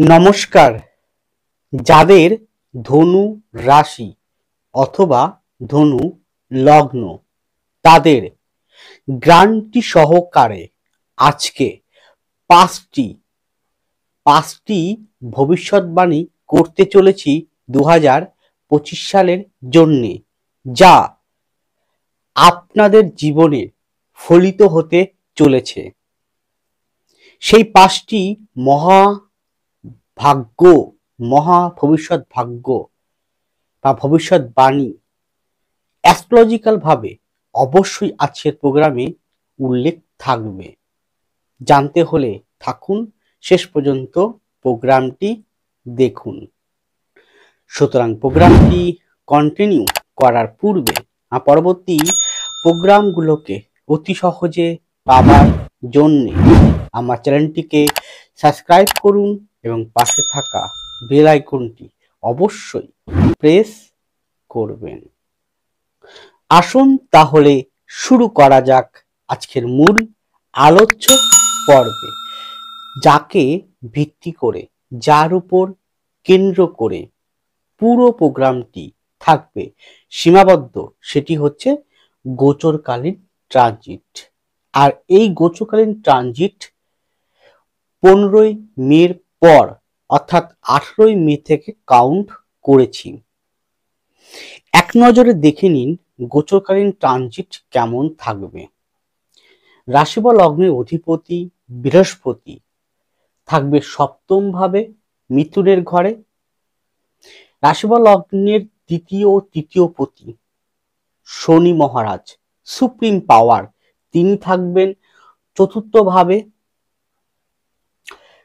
নমস্কার। যাদের ধনু রাশি অথবা ধনু লগ্ন তাদের গ্যারান্টি সহকারে আজকে পাঁচটি ভবিষ্যৎবাণী করতে চলেছি 2025 সালের জন্যে, যা আপনাদের জীবনে ফলিত হতে চলেছে। সেই 5টি মহা ভবিষ্যৎ ভাগ্য বা ভবিষ্যৎবাণী অ্যাস্ট্রোলজিক্যাল ভাবে অবশ্যই আজকের প্রোগ্রামে উল্লেখ থাকবে। জানতে হলে থাকুন শেষ পর্যন্ত, প্রোগ্রামটি দেখুন। সুতরাং প্রোগ্রামটি কন্টিনিউ করার পূর্বে পরবর্তী প্রোগ্রামগুলোকে অতি সহজে পাবার জন্যে আমার চ্যানেলটিকে সাবস্ক্রাইব করুন এবং পাশে থাকা বেল আইকনটি অবশ্যই প্রেস করবেন। আসুন তাহলে শুরু করা যাক আজকের মূল আলোচ্য পর্বে, যাকে ভিত্তি করে, যার উপর কেন্দ্র করে পুরো প্রোগ্রামটি থাকবে সীমাবদ্ধ, সেটি হচ্ছে গোচরকালীন ট্রানজিট। আর এই গোচরকালীন ট্রানজিট 15ই মের পর অর্থাৎ 18ই মে থেকে কাউন্ট করেছি। এক নজরে দেখে নিন গোচরকালীন ট্রানজিট কেমন থাকবে। রাশি বা লগ্নের অধিপতি বৃহস্পতি থাকবে সপ্তম ভাবে মিথুনের ঘরে। রাশি বা লগ্নের দ্বিতীয় ও তৃতীয় পতি শনি মহারাজ, সুপ্রিম পাওয়ার, তিনি থাকবেন চতুর্থ ভাবে।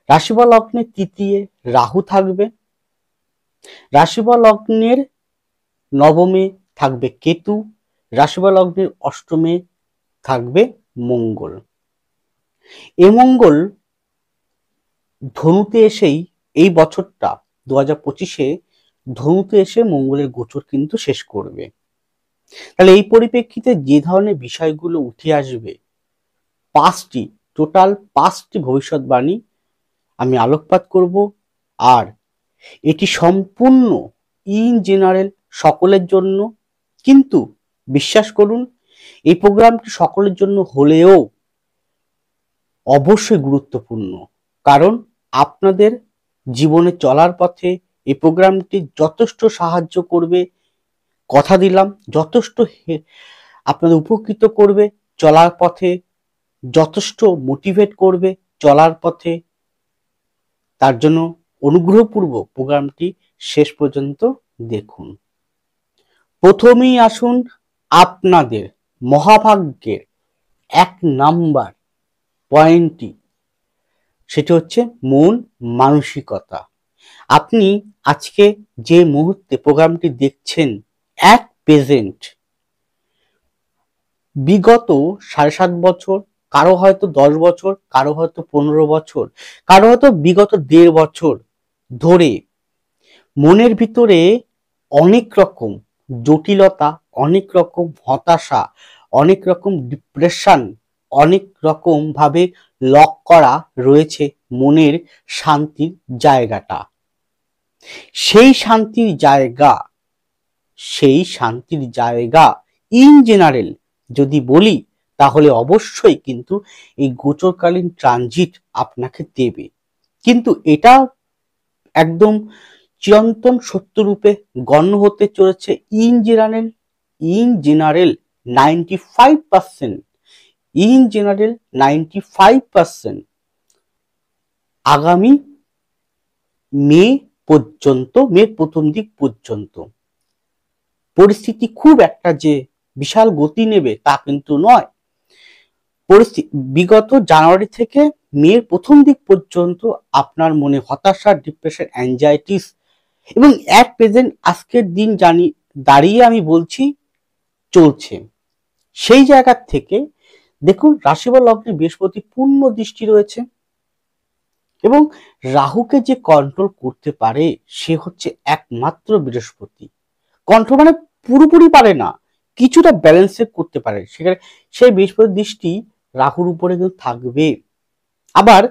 রাশি বা লগ্নের তৃতীয় রাহু থাকবে। রাশি বা লগ্নের নবমে থাকবে কেতু। রাশি বা লগ্নের অষ্টমে থাকবে মঙ্গল। এ মঙ্গল ধনুতে এসেই এই বছরটা 2025-এ ধনুতে এসে মঙ্গলের গোচর কিন্তু শেষ করবে। তাহলে এই পরিপ্রেক্ষিতে যে ধরনের বিষয়গুলো উঠে আসবে, টোটাল 5টি ভবিষ্যৎবাণী আমি আলোকপাত করব। আর এটি সম্পূর্ণ ইন জেনারেল, সকলের জন্য। কিন্তু বিশ্বাস করুন, এই প্রোগ্রামটি সকলের জন্য হলেও অবশ্যই গুরুত্বপূর্ণ, কারণ আপনাদের জীবনে চলার পথে এই প্রোগ্রামটি যথেষ্ট সাহায্য করবে। কথা দিলাম, যথেষ্ট আপনাদের উপকৃত করবে চলার পথে, যথেষ্ট মোটিভেট করবে চলার পথে। তার জন্য অনুগ্রহপূর্বক প্রোগ্রামটি শেষ পর্যন্ত দেখুন। প্রথমেই আসুন আপনাদের মহাভাগ্যের 1 নাম্বার পয়েন্টটি, সেটি হচ্ছে মন মানসিকতা। আপনি আজকে যে মুহূর্তে প্রোগ্রামটি দেখছেন, এক প্রেজেন্ট বিগত 7.5 বছর, কারো হয়তো 10 বছর, কারো হয়তো 15 বছর, কারো হয়তো বিগত 1.5 বছর ধরে মনের ভিতরে অনেক রকম জটিলতা, অনেক রকম হতাশা, অনেক রকম ডিপ্রেশন, অনেক রকম ভাবে লক করা রয়েছে মনের শান্তির জায়গাটা। সেই শান্তির জায়গা ইন জেনারেল যদি বলি, তাহলে অবশ্যই কিন্তু এই গোচরকালীন ট্রানজিট আপনাকে দেবে। কিন্তু এটা একদম চিরন্তন সত্যরূপে গণ্য হতে চলেছে ইন জেনারেল 95% আগামী মের প্রথম দিক পর্যন্ত। পরিস্থিতি খুব একটা যে বিশাল গতি নেবে তা কিন্তু নয়। বিগত জানুয়ারি থেকে মের প্রথম দিক পর্যন্ত আপনার মনে হতাশা, ডিপ্রেশন, অ্যাংজাইটিস এবং এক প্রেজেন্ট আজকের দিন দাঁড়িয়ে আমি বলছি চলছে। সেই জায়গা থেকে দেখুন, রাশি বা লগ্নে বৃহস্পতি পূর্ণ দৃষ্টি রয়েছে এবং রাহুকে যে কন্ট্রোল করতে পারে সে হচ্ছে একমাত্র বৃহস্পতি। কন্ট্রোল মানে পুরোপুরি পারে না, কিছুটা ব্যালেন্সে করতে পারে, সেখানে সেই বৃহস্পতির দৃষ্টি রাহুর উপরে কিন্তু থাকবে। আবার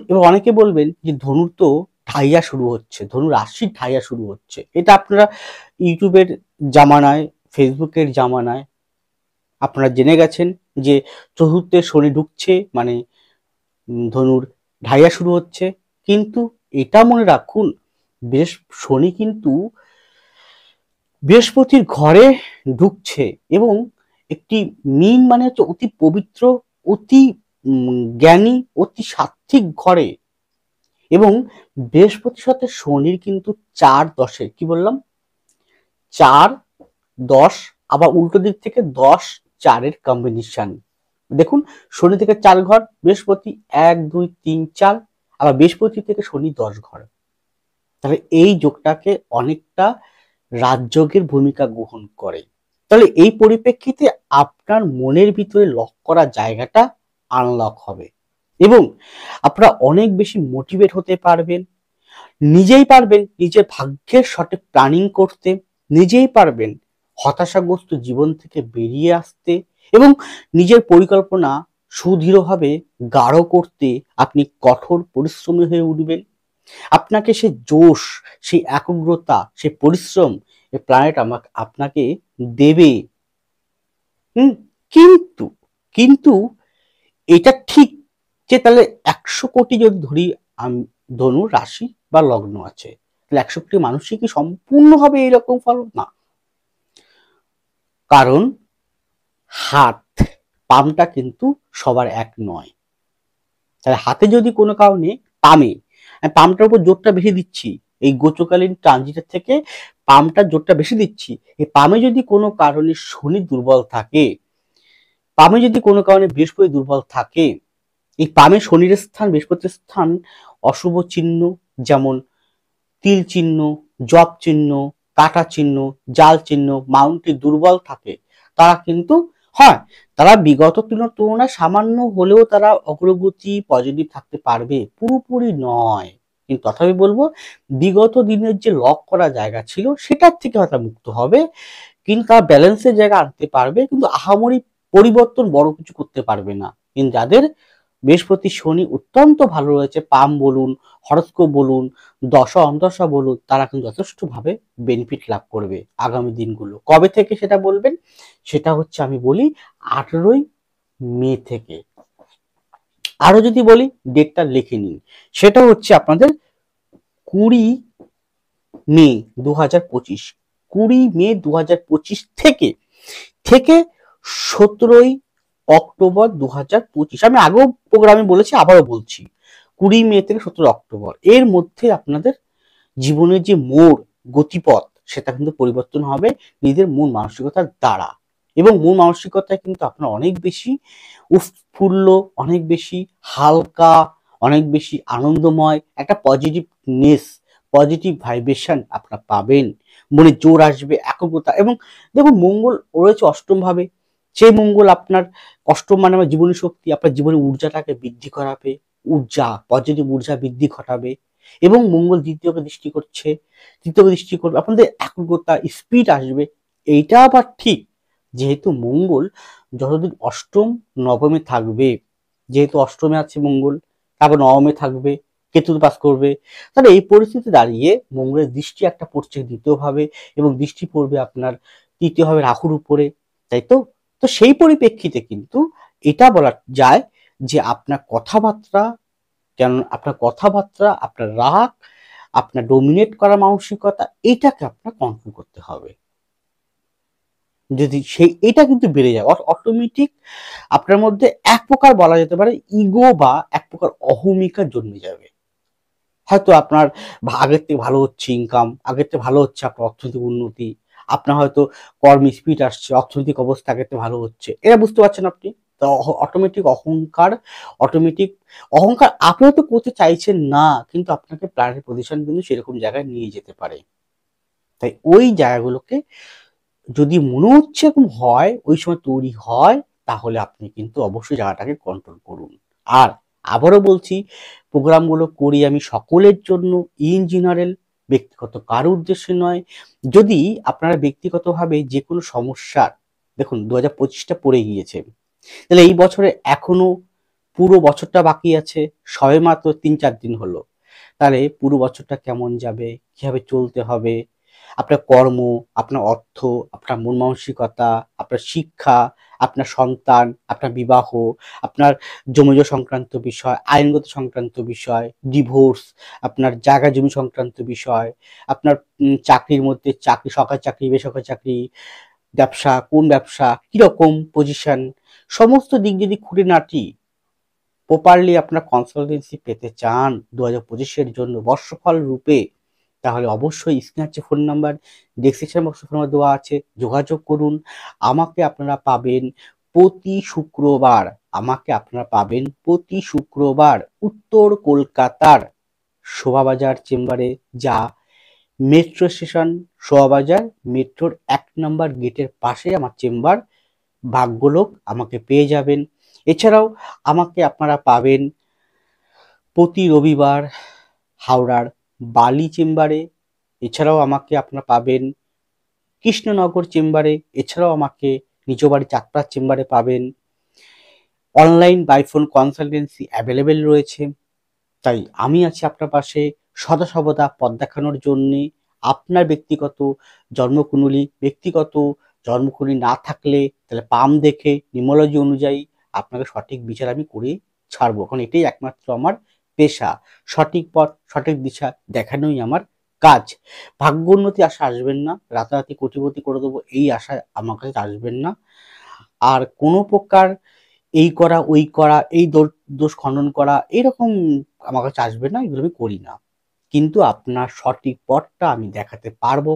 এবার অনেকে বলবেন যে ধনুর তো ঢাইয়া শুরু হচ্ছে, ধনু রাশির ঢাইয়া শুরু হচ্ছে। এটা আপনারা ইউটিউবের জামানায়, ফেসবুকের জামানায় আপনারা জেনে গেছেন যে চতুর্থে শনি ঢুকছে, মানে ধনুর ঢাইয়া শুরু হচ্ছে। কিন্তু এটা মনে রাখুন, শনি কিন্তু বৃহস্পতির ঘরে ঢুকছে, এবং একটি মীন মানে হচ্ছে অতি পবিত্র, অতি জ্ঞানী, অতি সাত্ত্বিক ঘরে। এবং বৃহস্পতির সাথে শনির কিন্তু 4-10, কি বললাম, 4-10, আবার উল্টো দিক থেকে 10-4 কম্বিনেশন। দেখুন, শনি থেকে 4 ঘর, বৃহস্পতি 1, 2, 3, 4, আবার বৃহস্পতি থেকে শনি 10 ঘর। তাহলে এই যোগটাকে অনেকটা রাজযোগের ভূমিকা গ্রহণ করে। তাহলে এই পরিপ্রেক্ষিতে আপনার মনের ভিতরে লক করা জায়গাটা আনলক হবে, এবং আপনারা অনেক বেশি মোটিভেট হতে পারবেন, নিজেই পারবেন নিজের ভাগ্যের সঠিক প্ল্যানিং করতে, নিজেই পারবেন হতাশাগ্রস্ত জীবন থেকে বেরিয়ে আসতে, এবং নিজের পরিকল্পনা সুদৃঢ়ভাবে গাঢ় করতে আপনি কঠোর পরিশ্রমী হয়ে উঠবেন। আপনাকে সে জোশ, সেই একাগ্রতা, সেই পরিশ্রম এই প্ল্যানেট আপনাকে দেবে। হুম। কিন্তু কিন্তু এটা ঠিক যে তাহলে 100 কোটি যদি ধরি ধনু রাশি বা লগ্ন আছে, তাহলে 100 কোটি মানুষই কি সম্পূর্ণভাবে এইরকম ফল? না। কারণ হাত, পামটা কিন্তু সবার এক নয়। তাহলে হাতে যদি কোনো কারণে পামটার উপর জোরটা বেশি দিচ্ছি, এই গোচরকালীন ট্রানজিটের থেকে পামটার জোরটা বেশি দিচ্ছি, এই পামে যদি কোনো কারণে শনি দুর্বল থাকে, পামে যদি কোনো কারণে বৃহস্পতি দুর্বল থাকে, এই পামে শনির স্থান, বৃহস্পতির স্থান অশুভ চিহ্ন, যেমন তিল চিহ্ন, জপ চিহ্ন, কাটা চিহ্ন, জাল চিহ্ন, মাউন্টে দুর্বল থাকে, তারা কিন্তু হয়, তারা বিগত তুলনায় সামান্য হলেও তারা অগ্রগতি পজিটিভ থাকতে পারবে, পুরোপুরি নয়। কিন্তু তথাপি বলবো, বিগত দিনের যে লক করা জায়গা ছিল সেটার থেকে হয়তো মুক্ত হবে, কিন্তু তারা ব্যালেন্সের জায়গা আনতে পারবে, কিন্তু আহামরি পরিবর্তন বড় কিছু করতে পারবে না। কিন্তু যাদের বৃহস্পতি শনি অত্যন্ত ভালো রয়েছে, পাম বলুন, হরস্কোপ বলুন, দশা অন্তর্দশা বলুন, তারা কিন্তু যথেষ্টভাবে বেনিফিট লাভ করবে আগামী দিনগুলো। কবে থেকে সেটা বলবেন? সেটা হচ্ছে আমি বলি 18ই মে থেকে। আরো যদি বলি, ডেটটা লিখে নিন, সেটা হচ্ছে আপনাদের 20 মে 2025, 20 মে 2025 থেকে থেকে 17 অক্টোবর 2025। আমি আগেও প্রোগ্রামে বলেছি, আবারও বলছি, 20 মে থেকে 17 অক্টোবর, এর মধ্যে আপনাদের জীবনের যে মোড়, গতিপথ, সেটা কিন্তু পরিবর্তন হবে নিজেদের মন মানসিকতার দ্বারা। এবং মন মানসিকতায় কিন্তু আপনার অনেক বেশি উৎফুল্ল, অনেক বেশি হালকা, অনেক বেশি আনন্দময় একটা পজিটিভনেস, পজিটিভ ভাইব্রেশন আপনারা পাবেন, মনে জোর আসবে, একাগ্রতা। এবং দেখুন, মঙ্গল রয়েছে অষ্টম ভাবে, সেই মঙ্গল আপনার অষ্টম মানে আমার জীবনী শক্তি, আপনার জীবনের ঊর্জাটাকে বৃদ্ধি করাবে, পজিটিভ ঊর্জা বৃদ্ধি ঘটাবে। এবং মঙ্গল দ্বিতীয়কে দৃষ্টি করছে, তৃতীয়কে দৃষ্টি করবে, আপনাদের একাগ্রতা, স্পিড আসবে। এইটা আবার ঠিক, যেহেতু মঙ্গল যতদিন অষ্টম নবমে থাকবে, যেহেতু অষ্টমে আছে মঙ্গল, তারপর নবমে থাকবে, কেতু পাস করবে, তাহলে এই পরিস্থিতি দাঁড়িয়ে মঙ্গলের দৃষ্টি একটা পড়ছে দ্বিতীয় ভাবে, এবং দৃষ্টি পড়বে আপনার তৃতীয় ভাবে রাহুর উপরে, তাই তো। তো সেই পরিপ্রেক্ষিতে কিন্তু এটা বলা যায় যে আপনার কথাবার্তা, কেন আপনার কথাবার্তা, আপনার রাগ, আপনার ডোমিনেট করা মানসিকতা, এটাকে আপনার কন্ট্রোল করতে হবে। যদি এটা কিন্তু বেড়ে যায়, অটোমেটিক আপনার মধ্যে এক প্রকার বলা যেতে পারে ইগো, বা এক প্রকার অহমিকা জন্মে যাবে। হয়তো আপনার আগের থেকে ভালো হচ্ছে ইনকাম, আগের থেকে ভালো হচ্ছে আপনার অর্থনৈতিক উন্নতি, আপনার হয়তো কর্মে স্পিড আসছে, অর্থনৈতিক অবস্থা আগের থেকে ভালো হচ্ছে, এটা বুঝতে পারছেন আপনি। তো অটোমেটিক অহংকার আপনি হয়তো করতে চাইছেন না, কিন্তু আপনাকে প্ল্যানেটের পজিশন কিন্তু সেরকম জায়গায় নিয়ে যেতে পারে। তাই ওই জায়গাগুলোকে যদি মনে হচ্ছে এরকম হয়, ওই সময় তৈরি হয়, তাহলে আপনি কিন্তু অবশ্যই জায়গাটাকে কন্ট্রোল করুন। আর আবারও বলছি, প্রোগ্রামগুলো করি আমি সকলের জন্য, ইন জেনারেল, ব্যক্তিগত কারো উদ্দেশ্যে নয়। যদি আপনারা ব্যক্তিগতভাবে যে কোনো সমস্যার, দেখুন 2025টা পড়ে গিয়েছে, তাহলে এই বছরে এখনো পুরো বছরটা বাকি আছে, সবে মাত্র ৩-৪ দিন হলো। তাহলে পুরো বছরটা কেমন যাবে, কিভাবে চলতে হবে, আপনার কর্ম, আপনার অর্থ, আপনার মন মানসিকতা, আপনার শিক্ষা, আপনার সন্তান, আপনার বিবাহ, আপনার জমিজমা সংক্রান্ত বিষয়, আইনগত সংক্রান্ত বিষয়, ডিভোর্স, আপনার জায়গা জমি সংক্রান্ত বিষয়, আপনার চাকরির মধ্যে চাকরি, সরকারি চাকরি, বেসরকারি চাকরি, ব্যবসা, কোন ব্যবসা, কিরকম পজিশন, সমস্ত দিক যদি খুঁটিনাটি প্রপারলি আপনার কনসালটেন্সি পেতে চান 2025-এর জন্য বর্ষফল রূপে, তাহলে অবশ্যই স্ক্রিনে যে ফোন নাম্বার, ডেসক্রিপশন বক্সে ফোন নাম্বার দেওয়া আছে, যোগাযোগ করুন। আমাকে আপনারা পাবেন প্রতি শুক্রবার, উত্তর কলকাতার শোভাবাজার চেম্বারে, যা মেট্রো স্টেশন শোভাবাজার, মেট্রোর 1 নম্বর গেটের পাশে আমার চেম্বার। ভাগ্যলোক আমাকে পেয়ে যাবেন। এছাড়াও আমাকে আপনারা পাবেন প্রতি রবিবার হাওড়ার বালি চেম্বারে। এছাড়াও আমাকে আপনারা পাবেন কৃষ্ণনগর চেম্বারে। এছাড়াও আমাকে নিজ বাড়ি চাকপাড়ার চেম্বারে পাবেন। Online by phone consultancy available রয়েছে। তাই আমি আছি আপনার পাশে সদা সর্বদা পথ দেখানোর জন্যে। আপনার ব্যক্তিগত জন্মকুণ্ডলী না থাকলে তাহলে পাম দেখে নিউমোলজি অনুযায়ী আপনাকে সঠিক বিচার আমি করে ছাড়বো, কারণ এটাই একমাত্র আমার পেশা। সঠিক পথ, সঠিক দিশা দেখানোই আমার কাজ। ভাগ্য উন্নতি আশা আসবেন না, রাতারাতি কোটিপতি করে দেবো এই আশায় আমার কাছে আসবেন না। আর কোনো প্রকার এই করা ওই করা, এই দোষ খণ্ডন করা, এরকম আমার কাছে আসবে না, এগুলো আমি করি না। কিন্তু আপনার সঠিক পথটা আমি দেখাতে পারবো,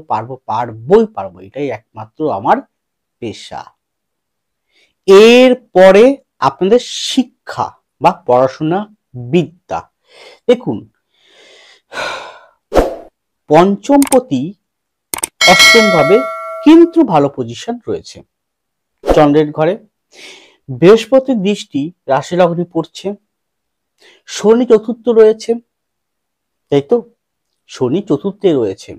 এটাই একমাত্র আমার পেশা। এরপরে আপনাদের শিক্ষা বা পড়াশোনা বিদ্যা। দেখুন, পঞ্চমপতি অষ্টম ভাবে কিন্তু ভালো পজিশন রয়েছে চন্দ্রের ঘরে। বৃহস্পতির দৃষ্টি রাশি লগ্নে পড়ছে। শনি চতুর্থ রয়েছে, তাই তো, শনি চতুর্থে রয়েছে।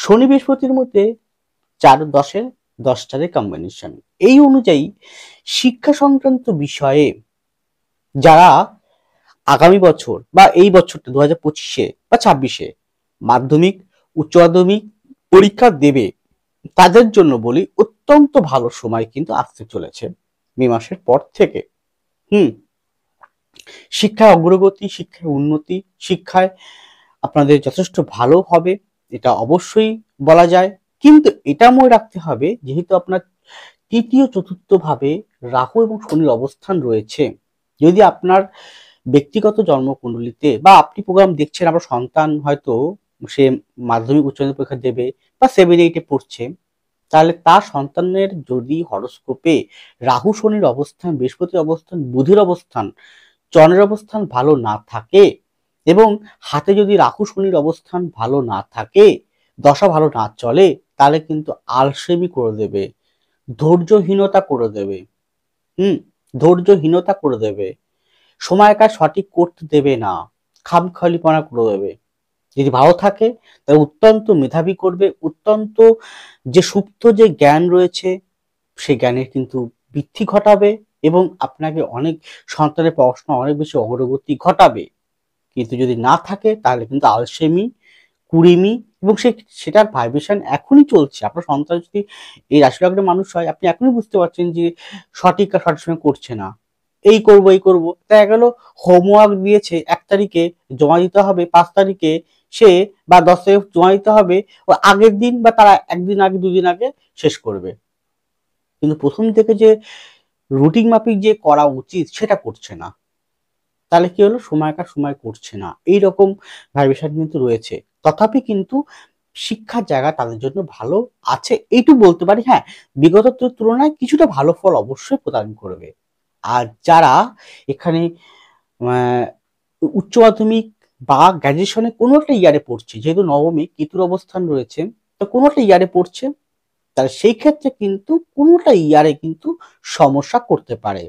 শনি বৃহস্পতির মধ্যে 4-10-10 কম্বিনেশন। এই অনুযায়ী শিক্ষা সংক্রান্ত বিষয়ে যারা আগামী বছর বা এই বছরটা 2025-এ বা 26-এ মাধ্যমিক, উচ্চ মাধ্যমিক পরীক্ষা দেবে, তাদের জন্য বলি অত্যন্ত ভালো সময় কিন্তু আসতে চলেছে মে মাসের পর থেকে। শিক্ষায় অগ্রগতি, শিক্ষায় উন্নতি, শিক্ষায় আপনাদের যথেষ্ট ভালো হবে, এটা অবশ্যই বলা যায়। কিন্তু এটা মনে রাখতে হবে, যেহেতু আপনার তৃতীয় চতুর্থ ভাবে রাহু এবং শনির অবস্থান রয়েছে, যদি আপনার ব্যক্তিগত জন্মকুণ্ডলিতে বা আপনি প্রোগ্রাম দেখছেন, আপনার সন্তান হয়তো সে মাধ্যমিক উচ্চ মাধ্যমিক পরীক্ষা দেবে বা 7-8-এ পড়ছে, তাহলে তার সন্তানের যদি হরোস্কোপে রাহু শনির অবস্থান, বৃহস্পতির অবস্থান, বুধের অবস্থান, চন্দ্রের অবস্থান ভালো না থাকে এবং হাতে যদি রাহু শনির অবস্থান ভালো না থাকে, দশা ভালো না চলে, তাহলে কিন্তু আলসেমি করে দেবে, ধৈর্যহীনতা করে দেবে। ধৈর্যহীনতা করে দেবে, সময় কাজ সঠিক করতে দেবে না, খামখেয়ালিপনা করে দেবে। যদি ভালো থাকে তাহলে অত্যন্ত মেধাবী করবে, অত্যন্ত যে সুপ্ত যে জ্ঞান রয়েছে সেই জ্ঞানের কিন্তু বৃদ্ধি ঘটাবে এবং আপনাকে অনেক সন্তানের পড়াশোনা অনেক বেশি অগ্রগতি ঘটাবে। কিন্তু যদি না থাকে তাহলে কিন্তু আলসেমি, কুড়েমি এবং সেটার ভাইব্রেশন এখনই চলছে। আপনার সন্তান যদি এই রাশি লগ্নের মানুষ হয়, আপনি এখনই বুঝতে পারছেন যে সঠিক কাজ সঠিক সময় করছে না, এই করব। দেখা গেল হোমওয়ার্ক দিয়েছে 1 তারিখে জমা দিতে হবে, 5 তারিখে সে বা 10 তারিখে জমা দিতে হবে, ও আগের দিন বা তারা একদিন আগে 2 দিন আগে শেষ করবে। কিন্তু প্রথম থেকে যে রুটিন মাফিক যে করা উচিত সেটা করছে না, তাহলে কি হলো, সময়কার সময় করছে না, এইরকম ভাইব্রেশন কিন্তু রয়েছে। তথাপি কিন্তু শিক্ষার জায়গা তাদের জন্য ভালো আছে, এইটুকু বলতে পারি। হ্যাঁ, বিগত তুলনায় কিছুটা ভালো ফল অবশ্যই প্রদান করবে। আর যারা এখানে উচ্চ মাধ্যমিক বা গ্র্যাজুয়েশনে কোনো একটা ইয়ারে পড়ছে, যেহেতু নবমী কেতুর অবস্থান রয়েছে, তো কোনো একটা ইয়ারে পড়ছে, তাহলে সেই ক্ষেত্রে কিন্তু কোনোটা ইয়ারে কিন্তু সমস্যা করতে পারে,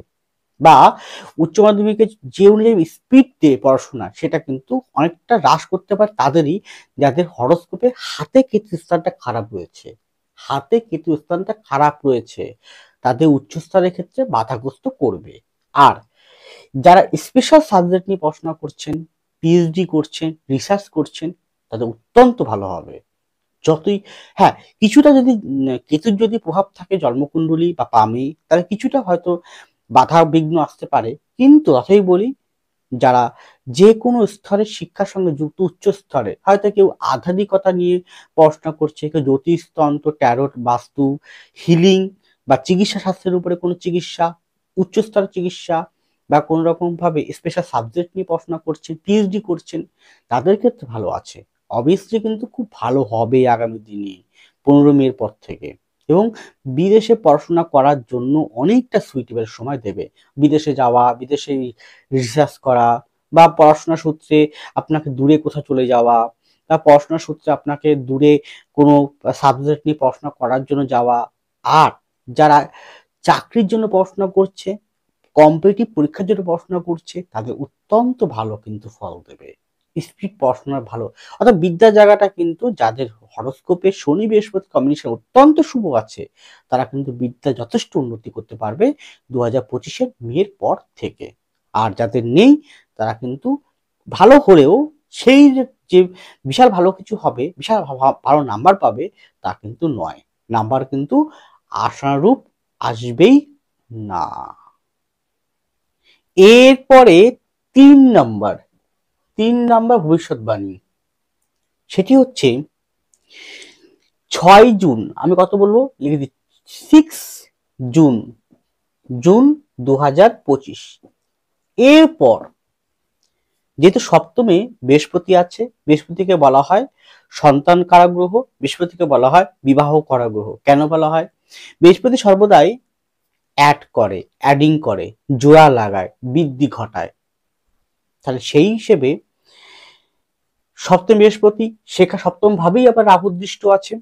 বা উচ্চ মাধ্যমিকে যে অনুযায়ী স্পিড দিয়ে পড়াশোনা সেটা কিন্তু অনেকটা হ্রাস করতে পারে তাদেরই যাদের হরোস্কোপে হাতে কেতু স্থানটা খারাপ রয়েছে, তাদের উচ্চস্তরের ক্ষেত্রে বাধাগ্রস্ত করবে। আর যারা স্পেশাল সাবজেক্ট নিয়ে পড়াশোনা করছেন, পিএইচডি করছেন, রিসার্চ করছেন, তাদের অত্যন্ত ভালো হবে। যতই হ্যাঁ, কিছুটা যদি কেতুর যদি প্রভাব থাকে জন্মকুণ্ডলী বা পামে, তাহলে কিছুটা হয়তো বাধা বিঘ্ন আসতে পারে। কিন্তু তথাপি বলি, যারা যে কোনো স্তরের শিক্ষার সঙ্গে যুক্ত, উচ্চ স্তরে হয়তো কেউ আধ্যাত্মিকতা নিয়ে পড়াশোনা করছে, কেউ জ্যোতিষতন্ত্র, ট্যারোট, বাস্তু, হিলিং বা চিকিৎসা শাস্ত্রের উপরে কোনো চিকিৎসা, উচ্চ স্তরের চিকিৎসা বা কোনো রকম ভাবে স্পেশাল সাবজেক্ট নিয়ে পড়াশোনা করছেন, পিএইচডি করছেন, তাদের ক্ষেত্রে ভালো আছে। অবভিয়াসলি কিন্তু খুব ভালো হবে আগামী দিনে 15 মের পর থেকে। এবং বিদেশে পড়াশোনা করার জন্য অনেকটা সুইটেবল সময় দেবে। বিদেশে যাওয়া, বিদেশে রিসার্চ করা বা পড়াশোনা সূত্রে আপনাকে দূরে কোথাও চলে যাওয়া বা পড়াশোনা সূত্রে আপনাকে দূরে কোনো সাবজেক্ট নিয়ে পড়াশোনা করার জন্য যাওয়া। আর যারা চাকরির জন্য পড়াশোনা করছে, কম্পিটিটিভ পরীক্ষার জন্য পড়াশোনা করছে, তাদের অত্যন্ত ভালো কিন্তু ফল দেবে। স্পিড পড়াশোনার ভালো, অর্থাৎ বিদ্যার জায়গাটা কিন্তু যাদের হরোস্কোপে শনি বৃহস্পতি কম্বিনেশন অত্যন্ত শুভ আছে, তারা কিন্তু বিদ্যা যথেষ্ট উন্নতি করতে পারবে 2025-এর পর থেকে। আর যাদের নেই, তারা কিন্তু ভালো হলেও সেই যে বিশাল ভালো কিছু হবে, বিশাল ভালো নাম্বার পাবে, তা কিন্তু নয়। নাম্বার কিন্তু আশানুরূপ আসবেই না। এরপরে 3 নাম্বার, 3 নাম্বার ভবিষ্যৎবাণী, সেটি হচ্ছে 6 জুন। আমি কত বলবো লিখে দিচ্ছি, 6 জুন, জুন 2025। এরপর যেহেতু সপ্তমে বৃহস্পতি আছে, বৃহস্পতিকে বলা হয় সন্তান কারাগ্রহ, বৃহস্পতিকে বলা হয় বিবাহ কারাগ্রহ। কেন বলা হয়? বৃহস্পতি সর্বদাই অ্যাড করে, অ্যাডিং করে, জোড়া লাগায়, বৃদ্ধি ঘটায়। তাহলে সেই হিসেবে সপ্তম বৃহস্পতি, শেখা সপ্তম ভাবেই আবার রাহু দৃষ্ট আছে,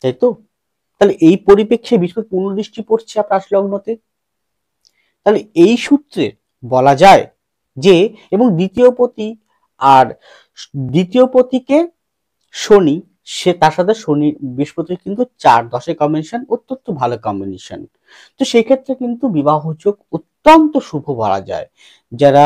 তাই তো? তাহলে এই পরিপ্রেক্ষে বৃহস্পতি পূর্ণ দৃষ্টি পড়ছে আপনার রাশি লগ্নতে। তাহলে এই সূত্রে বলা যায় যে, এবং দ্বিতীয় পতিকে শনি, সে তার সাথে শনি বৃহস্পতি কিন্তু 4-10 কম্বিনেশন অত্যন্ত ভালো কম্বিনেশন। তো সেই ক্ষেত্রে কিন্তু বিবাহ যোগ অত্যন্ত শুভ বলা যায়। যারা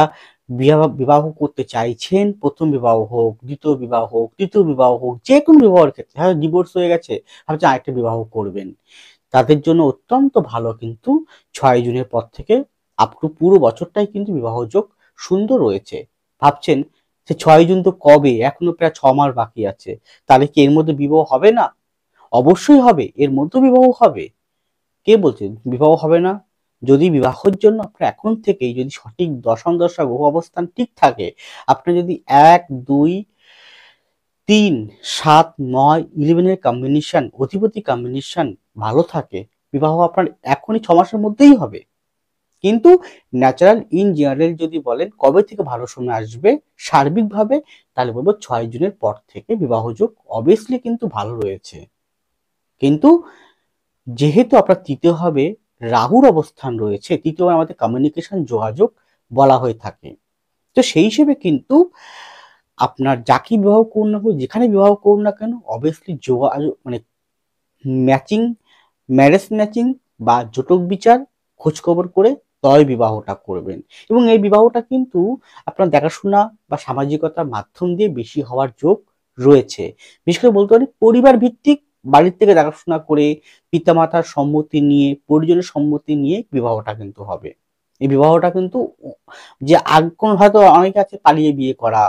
বিবাহ করতে চাইছেন, প্রথম বিবাহ হোক, দ্বিতীয় বিবাহ হোক, তৃতীয় বিবাহ হোক, যে কোনো বিবাহের ক্ষেত্রে, হ্যাঁ ডিভোর্স হয়ে গেছে, ভাবছেন আরেকটা বিবাহ করবেন, তাদের জন্য অত্যন্ত ভালো কিন্তু 6 জুনের পর থেকে আপ টু পুরো বছরটাই কিন্তু বিবাহ যোগ সুন্দর রয়েছে। ভাবছেন সে 6 জুন তো কবে, এখনো প্রায় 6 মাস বাকি আছে, তাহলে কি এর মধ্যে বিবাহ হবে না? অবশ্যই হবে, এর মধ্যে বিবাহ হবে। কে বলছে বিবাহ হবে না? যদি বিবাহের জন্য আপনার এখন থেকেই যদি সঠিক দশম দশা গ্রহ অবস্থান ঠিক থাকে, আপনি যদি 1, 2, 3, 7, 9, 11-এর কম্বিনেশন, অধিপতি কম্বিনেশন ভালো থাকে, বিবাহ আপনার এখনই 6 মাসের মধ্যেই হবে। কিন্তু ন্যাচারাল ইন জেনারেল যদি বলেন কবে থেকে ভালো সময় আসবে সার্বিকভাবে, তাহলে বলবো 6 জুনের পর থেকে বিবাহ যোগ অবভিয়াসলি কিন্তু ভালো রয়েছে। কিন্তু যেহেতু আপনার তৃতীয় ভাবে রাহুর অবস্থান রয়েছে, তৃতীয় আমাদের কমিউনিকেশন, যোগাযোগ বলা হয়ে থাকে, তো সেই হিসেবে কিন্তু আপনার যাকে বিবাহ করুন না কেন, যেখানে বিবাহ করুন না কেন, অবভিয়াসলি যোগাযোগ মানে ম্যাচিং, ম্যারেজ ম্যাচিং বা জটক বিচার খোঁজখবর করে তবে বিবাহটা করবেন। এবং এই বিবাহটা কিন্তু আপনার দেখাশোনা বা সামাজিকতার মাধ্যম দিয়ে বেশি হওয়ার যোগ রয়েছে। বিশেষ করে বলতে পারি পরিবার ভিত্তিক, বাড়ির থেকে দেখাশোনা করে, পিতামাতার সম্মতি নিয়ে, পরিজনের সম্মতি নিয়ে বিবাহটা কিন্তু হবে। এই বিবাহটা কিন্তু যে কোন হয়তো অনেকে আছে পালিয়ে বিয়ে করা,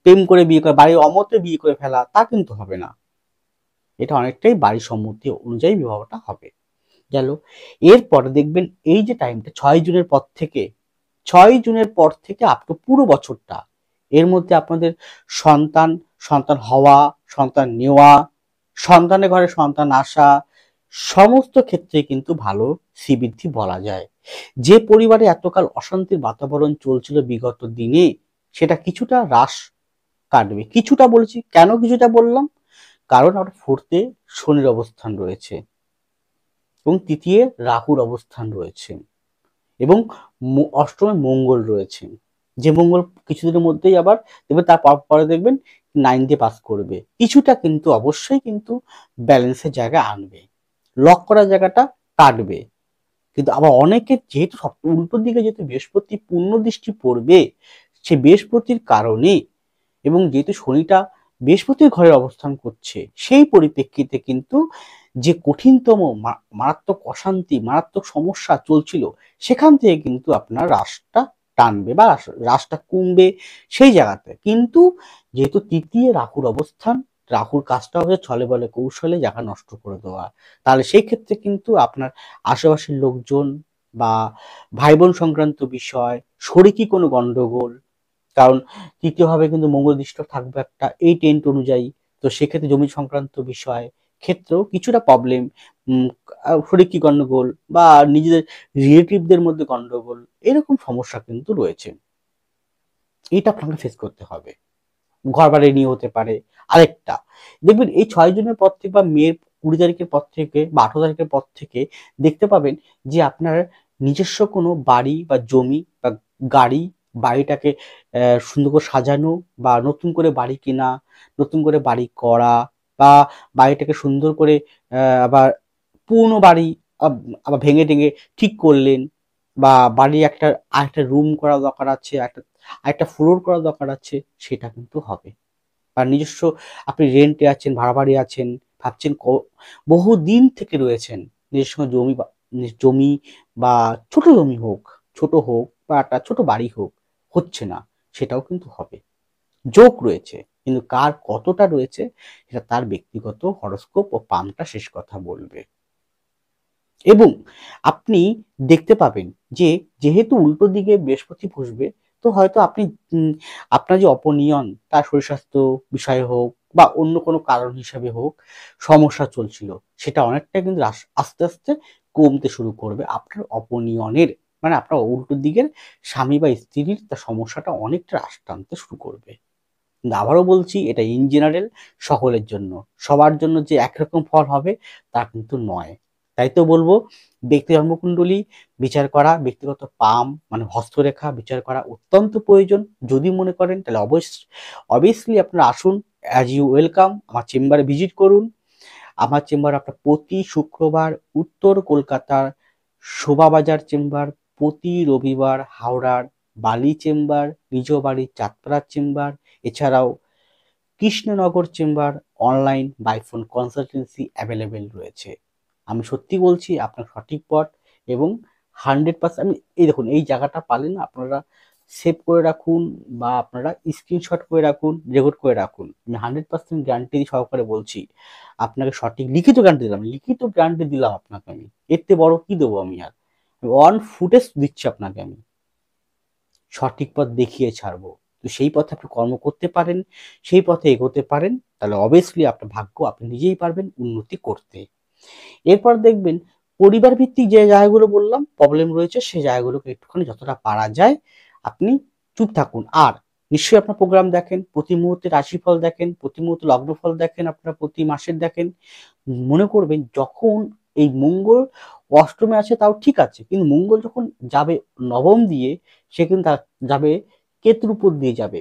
প্রেম করে বিয়ে করা, বাড়ির অমতে বিয়ে করে ফেলা, তা কিন্তু হবে না। এটা অনেকটাই বাড়ির সম্মতি অনুযায়ী বিবাহটা হবে। গেল। এরপরে দেখবেন এই যে টাইমটা 6 জুনের পর থেকে, 6 জুনের পর থেকে আপ টু পুরো বছরটা, এর মধ্যে আপনাদের সন্তান, সন্তান হওয়া, সন্তান নেওয়া, সন্তানের ঘরে সন্তান আসা, সমস্ত ক্ষেত্রে কিন্তু ভালো শ্রীবৃদ্ধি বলা যায়। যে পরিবারে এতকাল অশান্তির বাতাবরণ চলছিল বিগত দিনে, সেটা কিছুটা হ্রাস কাটবে। কিছুটা বলছি, কেন কিছুটা বললাম? কারণ আমার 4th-এ শনির অবস্থান রয়েছে এবং তৃতীয় রাহুর অবস্থান রয়েছে এবং 8মে মঙ্গল রয়েছে, যে মঙ্গল কিছুদিনের মধ্যেই আবার দেখবেন, তারপরে দেখবেন 9 দিয়ে পাস করবে। কিছুটা কিন্তু অবশ্যই কিন্তু ব্যালেন্সের জায়গা আনবে, লক করার জায়গাটা কাটবে। কিন্তু আবার অনেকের যেহেতু উল্টো দিকে যেহেতু বৃহস্পতি পূর্ণ দৃষ্টি পড়বে, সে বৃহস্পতির কারণে এবং যেহেতু শনিটা বৃহস্পতির ঘরে অবস্থান করছে, সেই পরিপ্রেক্ষিতে কিন্তু যে কঠিনতম মারাত্মক অশান্তি, মারাত্মক সমস্যা চলছিল, সেখান থেকে কিন্তু আপনার রাশটা টানবে বা রাশটা কমবে সেই জায়গাতে। কিন্তু যেহেতু তৃতীয় রাহুর অবস্থান, রাহুর কাজটা হচ্ছে ছলে বলে কৌশলে জায়গা নষ্ট করে দেওয়া, তাহলে সেই ক্ষেত্রে কিন্তু আপনার আশেপাশের লোকজন বা ভাই বোন সংক্রান্ত বিষয়, শরিকি কোনো গন্ডগোল, কারণ তৃতীয়ভাবে কিন্তু মঙ্গল দৃষ্ট থাকবে একটা 8 অনুযায়ী, তো সেক্ষেত্রে জমি সংক্রান্ত বিষয় ক্ষেত্রেও কিছুটা প্রবলেম, শরিকি গন্ডগোল বা নিজেদের রিলেটিভদের মধ্যে গন্ডগোল, এরকম সমস্যা কিন্তু রয়েছে। এটা আপনাকে ফেস করতে হবে। ঘর বাড়ি নিয়ে হতে পারে। আরেকটা দেখবেন, এই 6 জুনের পর থেকে বা মের 20 তারিখের পর থেকে বা 18 তারিখের পর থেকে দেখতে পাবেন যে আপনার নিজস্ব কোনো বাড়ি বা জমি বা গাড়ি, বাড়িটাকে সুন্দর করে সাজানো বা নতুন করে বাড়ি কেনা, নতুন করে বাড়ি করা বা বাড়িটাকে সুন্দর করে আবার পুরনো বাড়ি আবার ভেঙে টেঙে ঠিক করলেন, বা বাড়ি আরেকটা রুম করা দরকার আছে, আরেকটা ফ্লোর করা দরকার আছে, সেটা কিন্তু হবে। বা নিজস্ব আপনি রেন্টে আছেন, ভাড়া বাড়ি আছেন, ভাবছেন বহুদিন থেকে রয়েছেন নিজস্ব জমি বা ছোট জমি হোক, ছোট হোক বা একটা ছোট বাড়ি হোক, হচ্ছে না, সেটাও কিন্তু হবে। যোগ রয়েছে, কিন্তু কার কতটা রয়েছে সেটা তার ব্যক্তিগত হরোস্কোপ ও পামটা শেষ কথা বলবে। এবং আপনি দেখতে পাবেন যে যেহেতু উল্টো দিকে বৃহস্পতি বসবে, তো হয়তো আপনি আপনার যে অপনিয়ন, তার শরীর স্বাস্থ্য বিষয়ে হোক বা অন্য কোনো কারণ হিসাবে হোক সমস্যা চলছিল, সেটা অনেকটা কিন্তু আস্তে আস্তে কমতে শুরু করবে। আপনার অপনিয়নের মানে আপনার উল্টো দিকের স্বামী বা স্ত্রীর তার সমস্যাটা অনেকটা হ্রাস টানতে শুরু করবে। কিন্তু আবারও বলছি, এটা ইন জেনারেল, সকলের জন্য, সবার জন্য যে একরকম ফল হবে তা কিন্তু নয়। তাই তো বলবো, ব্যক্তি জন্মকুণ্ডলী বিচার করা, ব্যক্তিগত পাম মানে হস্তরেখা বিচার করা অত্যন্ত প্রয়োজন। যদি মনে করেন তাহলে অবভিয়াসলি আপনারা আসুন, অ্যাজ ইউ ওয়েলকাম, আমার চেম্বারে ভিজিট করুন। আমার চেম্বার আপনার প্রতি শুক্রবার উত্তর কলকাতার শোভাবাজার চেম্বার, প্রতি রবিবার হাওড়ার বালি চেম্বার, নিজ বাড়ির চাঁদপাড়ার চেম্বার, এছাড়াও Krishnanagar chamber, online by phone consultancy available রয়েছে। আমি সত্যি বলছি, আপনার সঠিক পথ এবং 100%। আমি এই দেখুন, এই জায়গাটা পারলে না আপনারা সেভ করে রাখুন বা আপনারা স্ক্রিনশট করে রাখুন, রেকর্ড করে রাখুন। আমি 100% গ্যারান্টি সহকারে বলছি, আপনাকে সঠিক লিখিত গ্যারান্টি দিলাম, লিখিত গ্যারান্টি দিলাম আপনাকে আমি। এর থেকে বড় কি দেবো আমি আর? অন ফুটেজ দিচ্ছি আপনাকে আমি, সঠিক পথ দেখিয়ে ছাড়বো। তো সেই পথে আপনি কর্ম করতে পারেন, সেই পথে এগোতে পারেন, তাহলে অবভিয়াসলি আপনার ভাগ্য আপনি নিজেই পারবেন উন্নতি করতে। এরপর দেখবেন পরিবার ভিত্তিক যে জায়গাগুলো বললাম প্রবলেম রয়েছে, সেই জায়গাগুলোকে একটুখানি যতটা পারা যায় আপনি চুপ থাকুন। আর নিশ্চয়ই আপনার প্রোগ্রাম দেখেন, প্রতি মুহূর্তে রাশিফল দেখেন, প্রতি মুহূর্তে লগ্নফল দেখেন, আপনারা প্রতি মাসের দেখেন। মনে করবেন যখন এই মঙ্গল অষ্টমে আছে তাও ঠিক আছে, কিন্তু মঙ্গল যখন যাবে নবম দিয়ে, সে কিন্তু যাবে কেতুর উপর দিয়ে যাবে।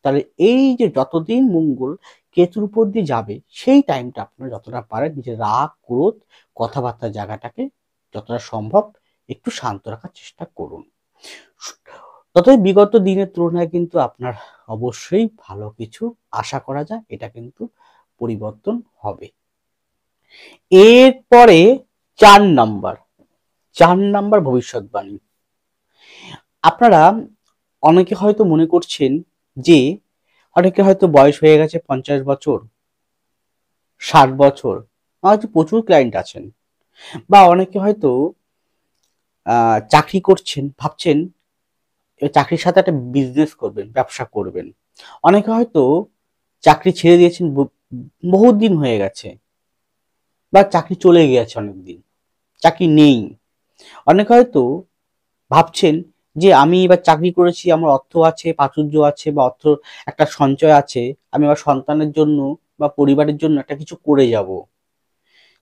তাহলে এই যে যতদিন মঙ্গল কেতুর উপর দিয়ে যাবে, সেই টাইমটা আপনারা যতটা পারেন নিজের রাগ ক্রোধ কথাবার্তার জায়গাটাকে যতটা সম্ভব একটু শান্ত রাখার চেষ্টা করুন। ততই বিগত দিনের তুলনায় কিন্তু আপনার অবশ্যই ভালো কিছু আশা করা যায়, এটা কিন্তু পরিবর্তন হবে। এরপরে 4 নাম্বার, 4 নাম্বার ভবিষ্যৎবাণী। আপনারা অনেকে হয়তো মনে করছেন যে অনেকে হয়তো বয়স হয়ে গেছে 50 বছর, 60 বছর, আমার হয়তো প্রচুর ক্লায়েন্ট আছেন। বা অনেকে হয়তো চাকরি করছেন, ভাবছেন চাকরির সাথে একটা বিজনেস করবেন, ব্যবসা করবেন। অনেকে হয়তো চাকরি ছেড়ে দিয়েছেন, বহুত দিন হয়ে গেছে, বা চাকরি চলে গিয়েছে অনেকদিন, চাকরি নেই। অনেকে হয়তো ভাবছেন যে আমি এবার চাকরি করেছি, আমার অর্থ আছে, প্রাচুর্য আছে বা অর্থ একটা সঞ্চয় আছে, আমি আমার সন্তানের জন্য বা পরিবারের জন্য একটা কিছু করে যাব।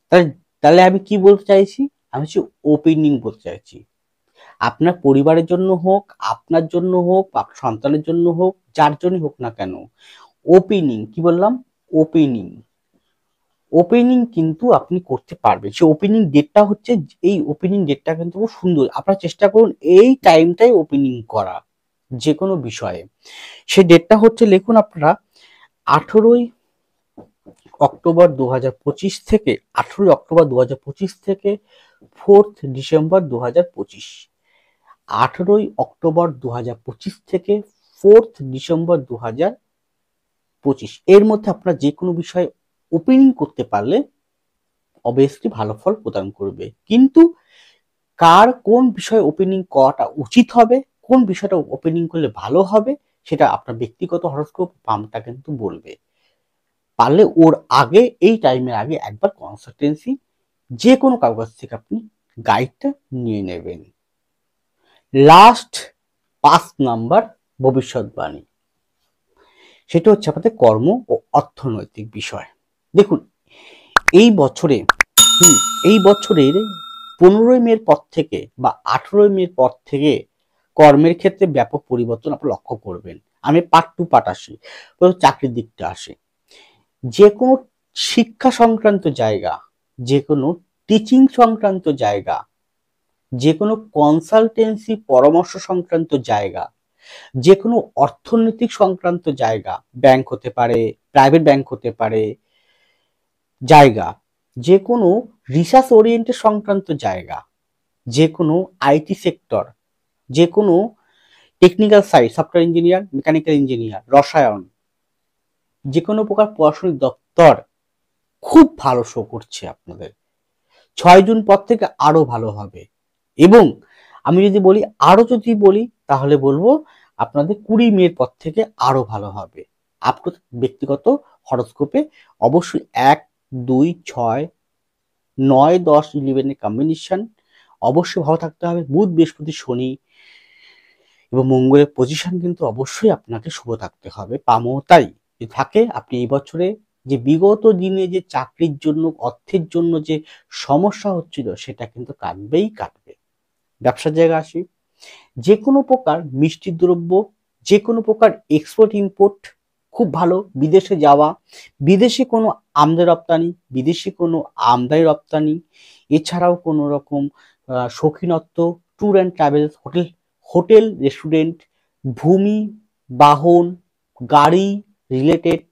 তাহলে তাহলে আমি কি বলতে চাইছি, আমি হচ্ছে ওপেনিং বলতে চাইছি। আপনার পরিবারের জন্য হোক, আপনার জন্য হোক, আপনার সন্তানের জন্য হোক, যার জন্যই হোক না কেন, ওপেনিং কি বললাম, ওপেনিং ওপেনিং কিন্তু আপনি করতে পারবেন। সেই ওপেনিং ডেটটা হচ্ছে, এই ওপেনিং ডেটটা কিন্তু খুব সুন্দর। আপনারা চেষ্টা করুন এই টাইমটাই ওপেনিং করা যে কোনো বিষয়ে। সেই ডেটটা হচ্ছে, লিখুন আপনারা 18ই অক্টোবর 2025 থেকে 18ই অক্টোবর 2025 থেকে 4th ডিসেম্বর 2025। 18ই অক্টোবর 2025 থেকে 4th ডিসেম্বর 2025 এর মধ্যে আপনারা যে কোনো বিষয়ে ওপেনিং করতে পারলে অবভিয়াসলি ভালো ফল প্রদান করবে। কিন্তু কার কোন বিষয়ে ওপেনিং করাটা উচিত হবে, কোন বিষয়টা ওপেনিং করলে ভালো হবে, সেটা আপনার ব্যক্তিগত হরোস্কোপ পাম্পটা কিন্তু বলবে। পারলে ওর আগে, এই টাইমের আগে একবার কনসালটেন্সি যে কোনো কাগজ থেকে আপনি গাইডটা নিয়ে নেবেন। লাস্ট 5 নাম্বার ভবিষ্যৎবাণী, সেটা হচ্ছে আপনাদের কর্ম ও অর্থনৈতিক বিষয়। দেখুন এই বছরে এই বছরের 15ই মের পর থেকে বা 18ই মের পর থেকে কর্মের ক্ষেত্রে ব্যাপক পরিবর্তন আপনারা লক্ষ্য করবেন। আমি পার্ট টু পার্ট আসি, চাকরির দিকটা আসে। যে কোনো শিক্ষা সংক্রান্ত জায়গা, যে কোনো টিচিং সংক্রান্ত জায়গা, যে কোনো কনসালটেন্সি পরামর্শ সংক্রান্ত জায়গা, যে কোনো অর্থনৈতিক সংক্রান্ত জায়গা, ব্যাংক হতে পারে, প্রাইভেট ব্যাংক হতে পারে জায়গা, যে কোনো রিসার্চ ওরিয়েন্টেড সংক্রান্ত জায়গা, যে কোনো আইটি সেক্টর, যে কোনো technical side, software engineer, mechanical engineer, রসায়ন, যে কোনো প্রকার প্রশাসনিক দপ্তর খুব ভালো শো করছে আপনাদের। 6 জুন পর থেকে আরো ভালো হবে। এবং আমি যদি বলি, আরো যদি বলি তাহলে বলবো আপনাদের 20 মের পর থেকে আরো ভালো হবে। আপনার ব্যক্তিগত হরোস্কোপে অবশ্যই 1, 2, 6, 9, 10, 11 এর কম্বিনেশন অবশ্যই ভালো থাকতে হবে। বুধ, বৃহস্পতি, শনি এবং মঙ্গলের পজিশন কিন্তু অবশ্যই আপনাকে শুভ থাকতে হবে। পামও তাই যদি থাকে, আপনি এই বছরে যে বিগত দিনে যে চাকরির জন্য, অর্থের জন্য যে সমস্যা হচ্ছিল, সেটা কিন্তু কাটবেই কাটবে। ব্যবসার জায়গা আসি, যে কোনো প্রকার মিষ্টি দ্রব্য, যে কোনো প্রকার এক্সপোর্ট ইম্পোর্ট খুব ভালো। বিদেশে যাওয়া, বিদেশে কোনো আমদানি রপ্তানি, বিদেশি কোনো আমদানি রপ্তানি, এছাড়াও কোনো রকম শৌখিনত্ব, tour and travels, hotel restaurant, ভূমি, বাহন, গাড়ি রিলেটেড।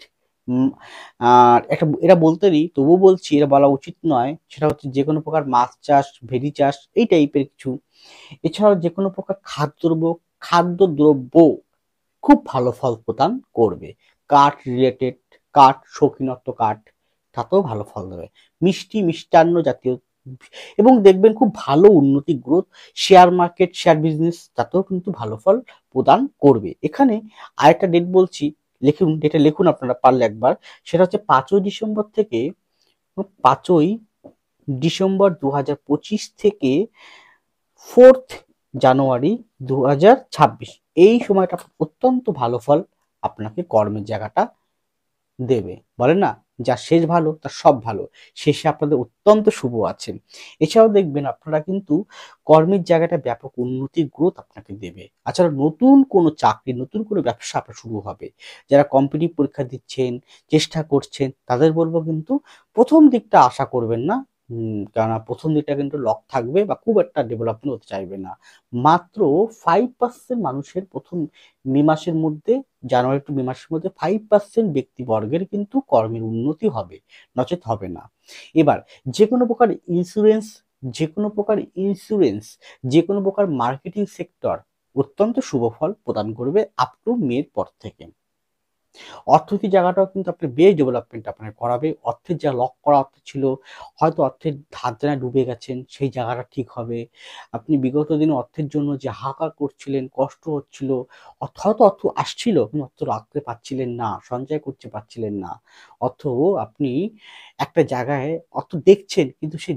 আর একটা এটা বলতে নেই, তবুও বলছি, এটা বলা উচিত নয়, সেটা হচ্ছে যে কোনো প্রকার মাছ চাষ, ভেড়ি চাষ, এই টাইপের কিছু। এছাড়াও যে কোনো প্রকার খাদ্যদ্রব্য খুব ভালো ফল প্রদান করবে। কাঠ রিলেটেড, কাঠ, শৌখিনত্ব কাঠ, তাতেও ভালো ফল দেবে। মিষ্টি, মিষ্টান্ন জাতীয়, এবং দেখবেন খুব ভালো উন্নতি, growth. Share market, share business, তাতেও কিন্তু ভালো ফল প্রদান করবে। এখানে আরেকটা ডেট বলছি, লিখুন, ডেটে লিখুন আপনারা পারলে একবার। সেটা হচ্ছে 5ই ডিসেম্বর থেকে 5ই ডিসেম্বর 2025 থেকে 4th জানুয়ারি 2026। এই সময়টা অত্যন্ত ভালো ফল আপনাকে কর্মের জায়গাটা দেবে। বলে না, যার শেষ ভালো তার সব ভালো, শেষে আপনাদের অত্যন্ত শুভ আছে। এছাড়াও দেখবেন আপনারা কিন্তু কর্মের জায়গাটা ব্যাপক উন্নতির গ্রোথ আপনাকে দেবে। তাছাড়া নতুন কোনো চাকরি, নতুন কোনো ব্যবসা আপনার শুরু হবে। যারা কম্পিটিটিভ পরীক্ষা দিচ্ছেন, চেষ্টা করছেন, তাদের বলবো কিন্তু প্রথম দিকটা আশা করবেন না। কেননা প্রথম দিকটা কিন্তু লক থাকবে বা খুব একটা ডেভেলপমেন্ট হতে চাইবে না। মাত্র 5% মানুষের প্রথম মে মাসের মধ্যে, জানুয়ারি টু মে মাসের মধ্যে 5% ব্যক্তিবর্গের কিন্তু কর্মের উন্নতি হবে, নচেত হবে না। এবার যে কোনো প্রকার ইন্স্যুরেন্স, যে কোনো প্রকার ইন্স্যুরেন্স, যে কোনো প্রকার মার্কেটিং সেক্টর অত্যন্ত শুভ ফল প্রদান করবে আপ টু মের পর থেকে। অর্থনৈতিক জায়গাটাও কিন্তু আপনার বেশ ডেভেলপমেন্ট আপনাকে করাবে। অর্থের যা লক করা অর্থ ছিল, হয়তো অর্থের ধার দেনায় ডুবে গেছেন, সেই জায়গাটা ঠিক হবে। আপনি বিগত দিনে অর্থের জন্য যে হাহাকার করছিলেন, কষ্ট হচ্ছিল, হয়তো অর্থ আসছিল কিন্তু অর্থ রাখতে পারছিলেন না, সঞ্চয় করতে পারছিলেন না। অর্থ আপনি একটা জায়গায় অর্থ দেখছেন, কিন্তু সেই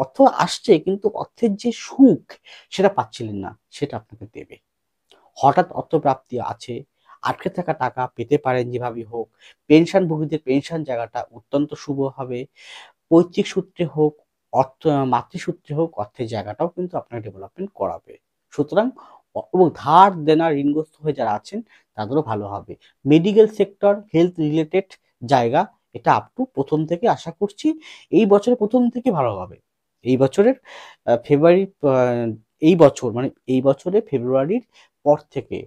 অর্থ আসছে কিন্তু অর্থের যে সুখ সেটা পাচ্ছিলেন না, সেটা আপনাকে দেবে। হঠাৎ অর্থপ্রাপ্তি আছে, আটকে থাকা টাকা পেতে পারেন যেভাবেই হোক। পেনশনভোগীদের পেনশন জায়গাটা অত্যন্ত শুভ হবে। পৈতৃক সূত্রে হোক, মাতৃসূত্রে হোক, অর্থের জায়গাটাও কিন্তু আপনার ডেভেলপমেন্ট করাবে। সুতরাং এবং ধার দেনা ঋণগ্রস্ত হয়ে যারা আছেন তাদেরও ভালো হবে। মেডিকেল সেক্টর, হেলথ রিলেটেড জায়গা, এটা আপ টু প্রথম থেকে আশা করছি এই বছরের প্রথম থেকে ভালো হবে। এই বছরের ফেব্রুয়ারি এই বছর মানে এই বছরে ফেব্রুয়ারির পর থেকে,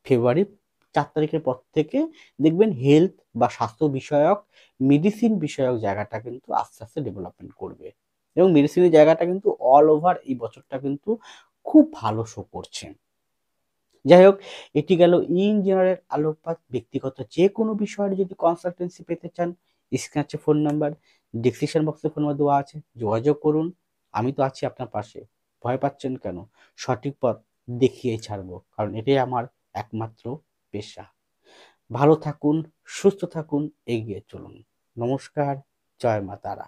ফেব্রুয়ারির ৪ তারিখের পর থেকে দেখবেন হেলথ বা স্বাস্থ্য বিষয়ক, মেডিসিন বিষয়ক জায়গাটা কিন্তু আস্তে আস্তে ডেভেলপমেন্ট করবে। এবং মেডিসিনের জায়গাটা কিন্তু অল ওভার এই বছরটা কিন্তু খুব ভালো শো করছে। যাই হোক, এটি গেল ইন জেনারেল আলোকপাত। ব্যক্তিগত যে কোনো বিষয়ের যদি কনসালটেন্সি পেতে চান, স্ক্রিনে আছে ফোন নাম্বার, ডিসক্রিপশন বক্সে ফোন নাম্বার দেওয়া আছে, যোগাযোগ করুন। আমি তো আছি আপনার পাশে। ভয় পাচ্ছেন কেন? সঠিক পথ দেখিয়ে ছাড়বো, কারণ এটাই আমার একমাত্র পেশা। ভালো থাকুন, সুস্থ থাকুন, এগিয়ে চলুন। নমস্কার, জয় মা তারা।